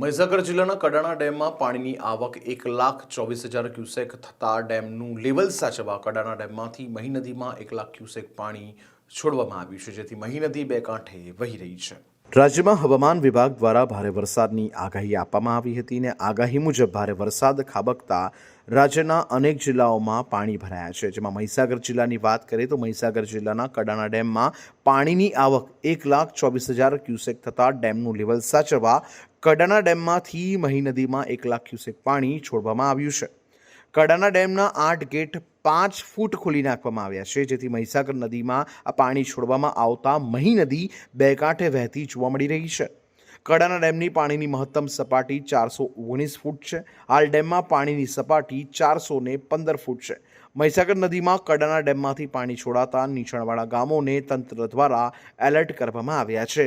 મહીસાગર જિલ્લાના કડાણા ડેમમાં પાણીની આવક 1,24,000 ક્યુસેક થતાં ડેમનું લેવલ સાચવવા કડાણા ડેમમાંથી મહી નદીમાં 1,00,000 ક્યુસેક પાણી છોડવામાં આવ્યું છે, જેથી મહી નદી બે કાંઠે વહી રહી છે। રાજ્યમાં હવામાન વિભાગ દ્વારા ભારે વરસાદની આગાહી આપવામાં આવી હતી અને આગાહી મુજબ ભારે વરસાદ ખાબકતા રાજ્યના અનેક જિલ્લાઓમાં પાણી ભરાયા છે, જેમાં મહીસાગર જિલ્લાની વાત કરીએ તો મહીસાગર જિલ્લાના કડાણા ડેમમાં પાણીની આવક 1,24,000 ક્યુસેક થતાં ડેમનું લેવલ સાચવવા કડાણા ડેમમાંથી મહી નદીમાં 1,00,000 ક્યુસેક પાણી છોડવામાં આવ્યું છે। કડાણા ડેમના 8 ગેટ 5 ફૂટ ખોલી નાખવામાં આવ્યા છે, જેથી મહીસાગર નદીમાં આ પાણી છોડવામાં આવતા મહી નદી બે કાંઠે વહેતી જોવા મળી રહી છે। કડાણા ડેમની પાણીની મહત્તમ સપાટી 419 ફૂટ છે। હાલ ડેમમાં પાણીની સપાટી 415 ફૂટ છે। મહીસાગર નદીમાં કડાણા ડેમમાંથી પાણી છોડાતા નીચાણવાળા ગામોને તંત્ર દ્વારા એલર્ટ કરવામાં આવ્યા છે।